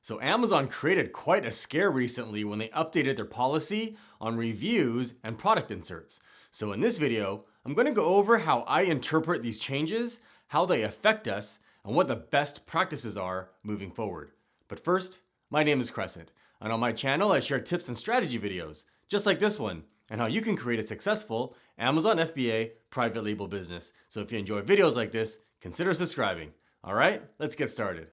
So Amazon created quite a scare recently when they updated their policy on reviews and product inserts. So in this video, I'm going to go over how I interpret these changes, how they affect us, and what the best practices are moving forward. But first, my name is Crescent, and on my channel I share tips and strategy videos, just like this one, and how you can create a successful Amazon FBA private label business. So if you enjoy videos like this, consider subscribing. All right, let's get started.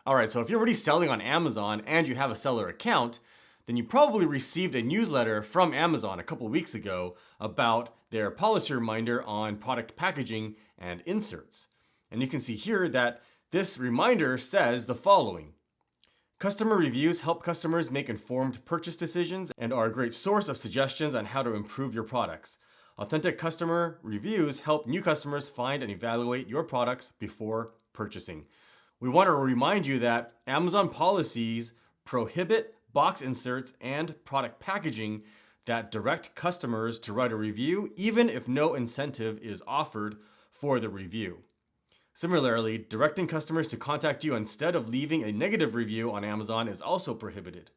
Alright, so if you're already selling on Amazon and you have a seller account, then you probably received a newsletter from Amazon a couple weeks ago about their policy reminder on product packaging and inserts. And you can see here that this reminder says the following. Customer reviews help customers make informed purchase decisions and are a great source of suggestions on how to improve your products. Authentic customer reviews help new customers find and evaluate your products before purchasing. We want to remind you that Amazon policies prohibit box inserts and product packaging that direct customers to write a review, even if no incentive is offered for the review. Similarly, directing customers to contact you instead of leaving a negative review on Amazon is also prohibited.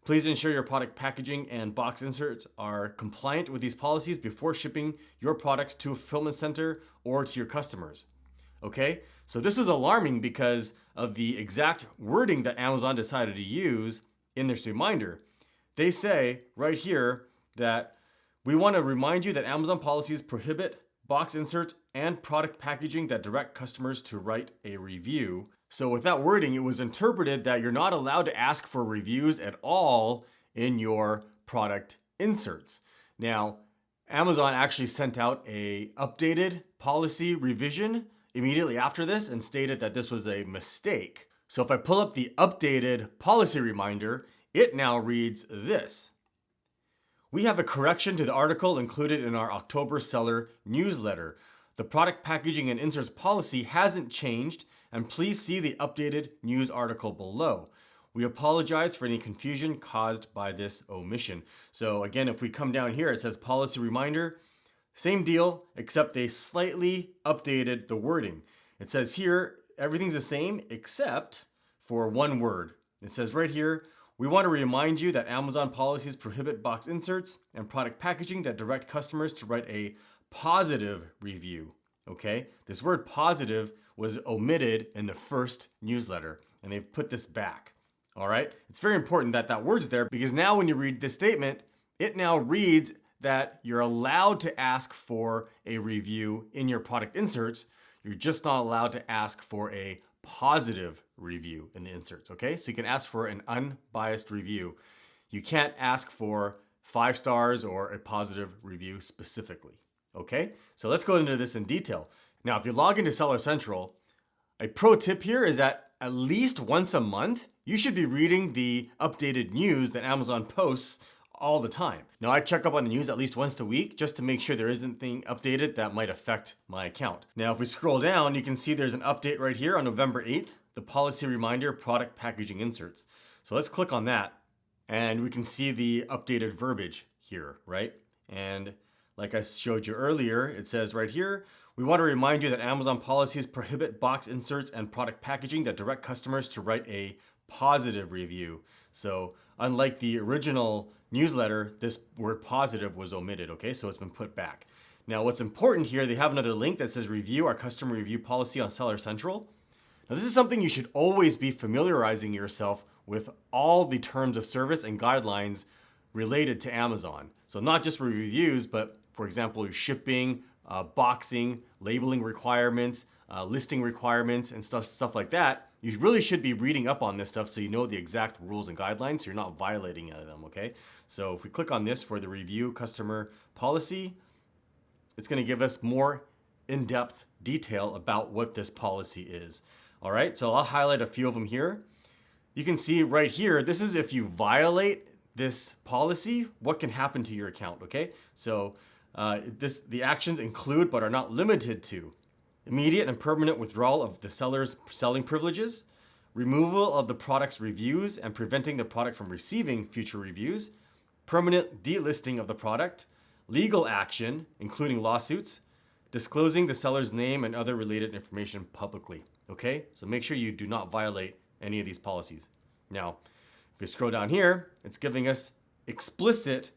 Please ensure your product packaging and box inserts are compliant with these policies before shipping your products to a fulfillment center or to your customers. Okay, so this was alarming because of the exact wording that Amazon decided to use in this reminder. They say right here that we want to remind you that Amazon policies prohibit box inserts and product packaging that direct customers to write a review. So with that wording, it was interpreted that you're not allowed to ask for reviews at all in your product inserts. Now, Amazon actually sent out a updated policy revision immediately after this and stated that this was a mistake. So if I pull up the updated policy reminder, it now reads this. We have a correction to the article included in our October seller newsletter. The product packaging and inserts policy hasn't changed, and please see the updated news article below. We apologize for any confusion caused by this omission. So again, if we come down here, it says policy reminder. Same deal, except they slightly updated the wording. It says here, everything's the same except for one word. It says right here, we want to remind you that Amazon policies prohibit box inserts and product packaging that direct customers to write a positive review. Okay, this word positive was omitted in the first newsletter, and they've put this back. All right, it's very important that that word's there because now when you read this statement, it now reads that you're allowed to ask for a review in your product inserts. You're just not allowed to ask for a positive review in the inserts, okay? So you can ask for an unbiased review. You can't ask for 5 stars or a positive review specifically, okay? So let's go into this in detail. Now, if you log into Seller Central, a pro tip here is that at least once a month, you should be reading the updated news that Amazon posts all the time. Now I check up on the news at least once a week just to make sure there isn't anything updated that might affect my account. Now if we scroll down, you can see there's an update right here on November 8th, the policy reminder product packaging inserts. So let's click on that and we can see the updated verbiage here, right? And like I showed you earlier, it says right here, we want to remind you that Amazon policies prohibit box inserts and product packaging that direct customers to write a positive review. So unlike the original newsletter, this word positive was omitted, okay? So it's been put back. Now what's important here, they have another link that says review our customer review policy on Seller Central. Now this is something you should always be familiarizing yourself with all the terms of service and guidelines related to Amazon. So not just for reviews, but for example, your shipping, boxing, labeling requirements, listing requirements and stuff like that. You really should be reading up on this stuff so you know the exact rules and guidelines so you're not violating any of them, okay? So if we click on this for the review customer policy, it's going to give us more in-depth detail about what this policy is. All right, so I'll highlight a few of them here. You can see right here, this is if you violate this policy, what can happen to your account, okay? So the actions include but are not limited to immediate and permanent withdrawal of the seller's selling privileges, removal of the product's reviews and preventing the product from receiving future reviews, permanent delisting of the product, legal action, including lawsuits, disclosing the seller's name and other related information publicly. Okay, so make sure you do not violate any of these policies. Now, if we scroll down here, it's giving us explicit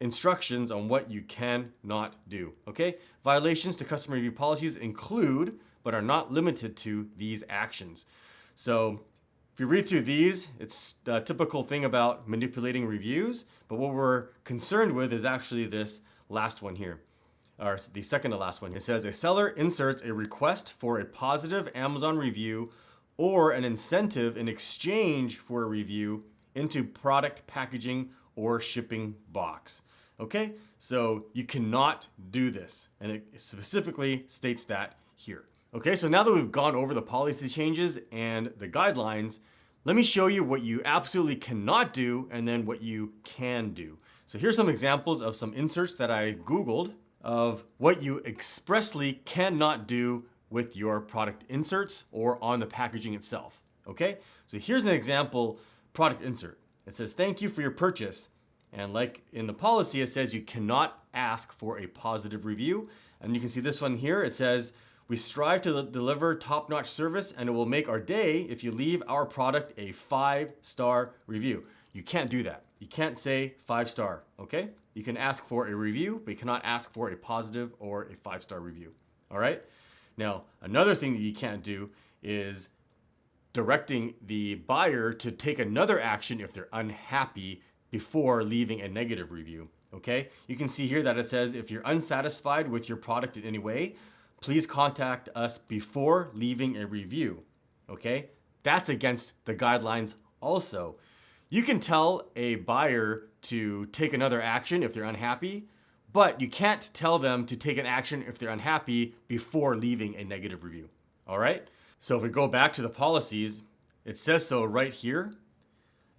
instructions on what you cannot do, okay? Violations to customer review policies include, but are not limited to, these actions. So if you read through these, it's the typical thing about manipulating reviews, but what we're concerned with is actually this last one here, or the second to last one. It says a seller inserts a request for a positive Amazon review or an incentive in exchange for a review into product packaging or shipping box. Okay, so you cannot do this, and it specifically states that here. Okay, so now that we've gone over the policy changes and the guidelines, let me show you what you absolutely cannot do and then what you can do. So here's some examples of some inserts that I Googled of what you expressly cannot do with your product inserts or on the packaging itself. Okay, so here's an example product insert. It says, "Thank you for your purchase." And like in the policy, it says you cannot ask for a positive review. And you can see this one here. It says, "We strive to deliver top-notch service, and it will make our day if you leave our product a 5-star review." You can't do that. You can't say 5-star, okay? You can ask for a review, but you cannot ask for a positive or a 5-star review, all right? Now, another thing that you can't do is directing the buyer to take another action if they're unhappy before leaving a negative review, okay? You can see here that it says, if you're unsatisfied with your product in any way, please contact us before leaving a review, okay? That's against the guidelines also. You can tell a buyer to take another action if they're unhappy, but you can't tell them to take an action if they're unhappy before leaving a negative review, all right? So if we go back to the policies, it says so right here.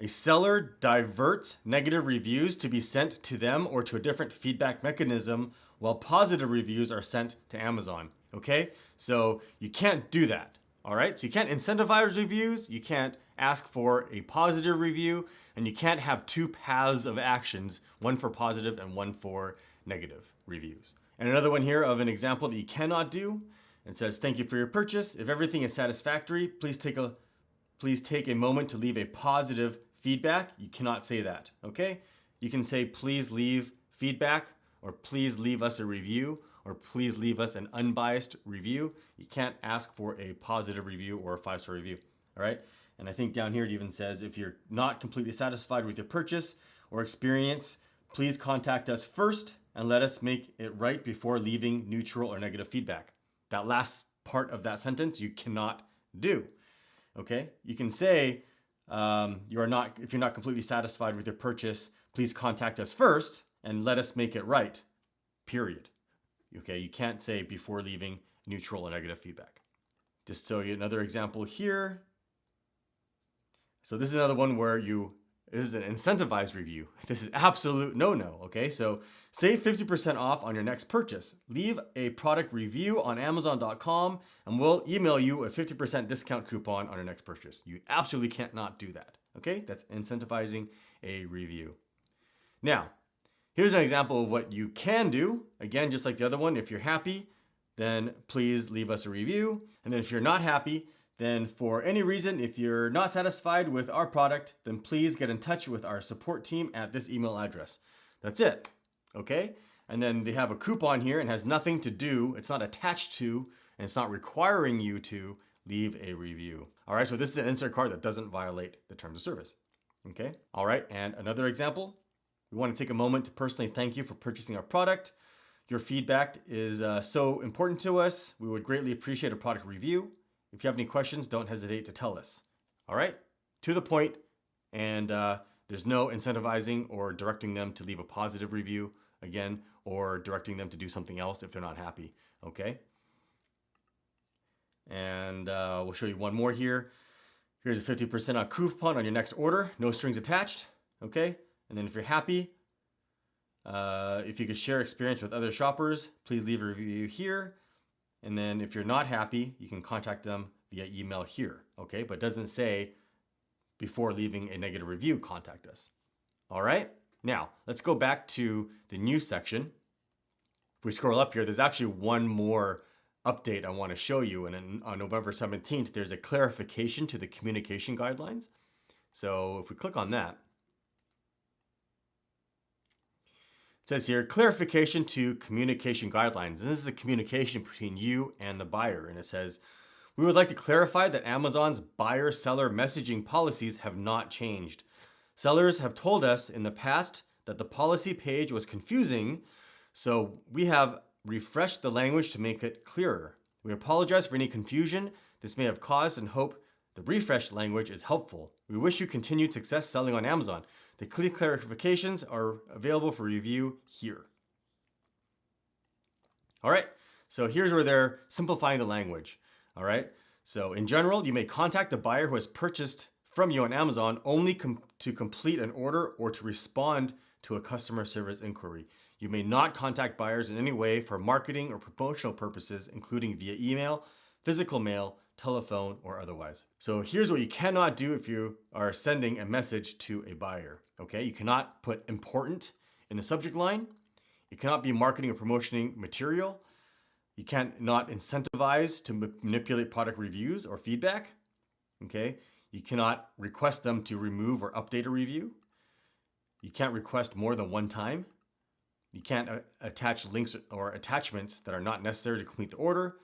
A seller diverts negative reviews to be sent to them or to a different feedback mechanism, while positive reviews are sent to Amazon, okay? So you can't do that, all right? So you can't incentivize reviews, you can't ask for a positive review, and you can't have two paths of actions, one for positive and one for negative reviews. And another one here of an example that you cannot do. It says, "Thank you for your purchase. If everything is satisfactory, please take a moment to leave a positive feedback." You cannot say that, okay? You can say, "Please leave feedback," or "Please leave us a review," or "Please leave us an unbiased review." You can't ask for a positive review or a 5-star review, all right? And I think down here it even says, if you're not completely satisfied with your purchase or experience, please contact us first and let us make it right before leaving neutral or negative feedback. That last part of that sentence you cannot do, okay? You can say, if you're not completely satisfied with your purchase, please contact us first and let us make it right, period. Okay, you can't say before leaving neutral or negative feedback. Just so you another example here. So this is another one where this is an incentivized review. This is absolute no-no, okay? So save 50% off on your next purchase. Leave a product review on Amazon.com and we'll email you a 50% discount coupon on your next purchase. You absolutely can't not do that, okay? That's incentivizing a review. Now, here's an example of what you can do. Again, just like the other one, if you're happy, then please leave us a review. And then if you're not happy, then for any reason, if you're not satisfied with our product, then please get in touch with our support team at this email address. That's it, okay? And then they have a coupon here and has nothing to do, it's not attached to, and it's not requiring you to leave a review. All right, so this is an insert card that doesn't violate the terms of service, okay? All right, and another example, we want to take a moment to personally thank you for purchasing our product. Your feedback is so important to us. We would greatly appreciate a product review. If you have any questions, don't hesitate to tell us. All right, to the point, and there's no incentivizing or directing them to leave a positive review again, or directing them to do something else if they're not happy, okay? And we'll show you one more here. Here's a 50% off coupon on your next order, no strings attached, okay? And then if you're happy, if you could share experience with other shoppers, please leave a review here. And then if you're not happy, you can contact them via email here, okay? But it doesn't say before leaving a negative review, contact us. All right? Now, let's go back to the news section. If we scroll up here, there's actually one more update I want to show you. And on November 17th, there's a clarification to the communication guidelines. So if we click on that, it says here, clarification to communication guidelines. And this is a communication between you and the buyer. And it says, we would like to clarify that Amazon's buyer-seller messaging policies have not changed. Sellers have told us in the past that the policy page was confusing, so we have refreshed the language to make it clearer. We apologize for any confusion this may have caused and hope the refreshed language is helpful. We wish you continued success selling on Amazon. The clear clarifications are available for review here. All right, so here's where they're simplifying the language. All right, so in general, you may contact a buyer who has purchased from you on Amazon only to complete an order or to respond to a customer service inquiry. You may not contact buyers in any way for marketing or promotional purposes, including via email, physical mail, telephone, or otherwise. So here's what you cannot do if you are sending a message to a buyer. Okay, you cannot put important in the subject line. You cannot be marketing or promoting material. You can't not incentivize to manipulate product reviews or feedback. Okay, you cannot request them to remove or update a review. You can't request more than one time. You can't attach links or attachments that are not necessary to complete the order.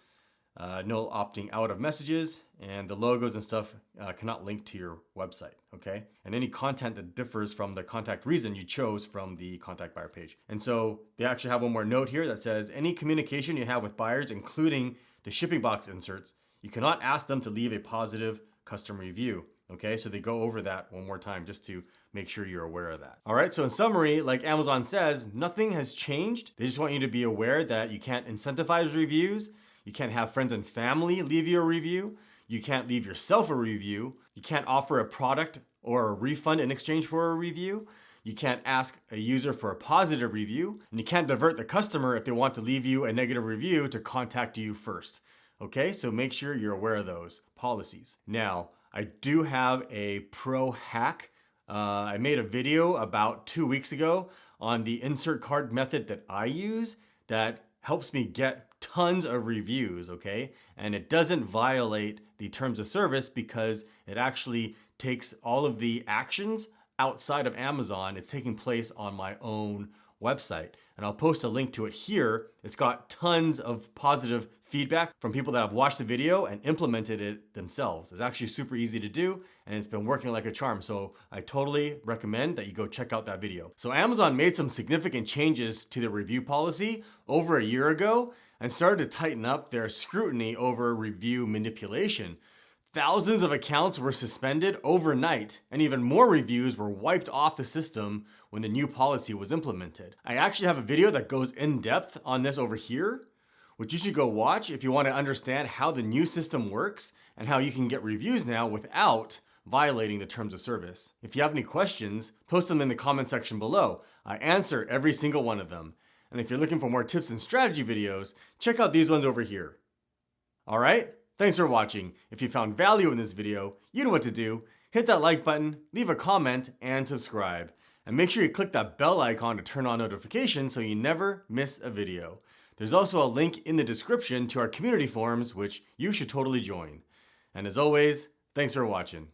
No opting out of messages, and the logos and stuff cannot link to your website, okay? And any content that differs from the contact reason you chose from the contact buyer page. And so they actually have one more note here that says, any communication you have with buyers, including the shipping box inserts, you cannot ask them to leave a positive customer review, okay? So they go over that one more time just to make sure you're aware of that. All right, so in summary, like Amazon says, nothing has changed. They just want you to be aware that you can't incentivize reviews. You can't have friends and family leave you a review. You can't leave yourself a review. You can't offer a product or a refund in exchange for a review. You can't ask a user for a positive review. And you can't divert the customer if they want to leave you a negative review to contact you first. Okay, so make sure you're aware of those policies. Now, I do have a pro hack. I made a video about 2 weeks ago on the insert card method that I use that helps me get tons of reviews, okay? And it doesn't violate the terms of service because it actually takes all of the actions outside of Amazon. It's taking place on my own website. And I'll post a link to it here. It's got tons of positive feedback from people that have watched the video and implemented it themselves. It's actually super easy to do, and it's been working like a charm. So I totally recommend that you go check out that video. So Amazon made some significant changes to the review policy over a year ago and started to tighten up their scrutiny over review manipulation. Thousands of accounts were suspended overnight, and even more reviews were wiped off the system when the new policy was implemented. I actually have a video that goes in depth on this over here, which you should go watch if you want to understand how the new system works and how you can get reviews now without violating the terms of service. If you have any questions, post them in the comment section below. I answer every single one of them. And if you're looking for more tips and strategy videos, check out these ones over here. All right? Thanks for watching. If you found value in this video, you know what to do. Hit that like button, leave a comment, and subscribe. And make sure you click that bell icon to turn on notifications so you never miss a video. There's also a link in the description to our community forums, which you should totally join. And as always, thanks for watching.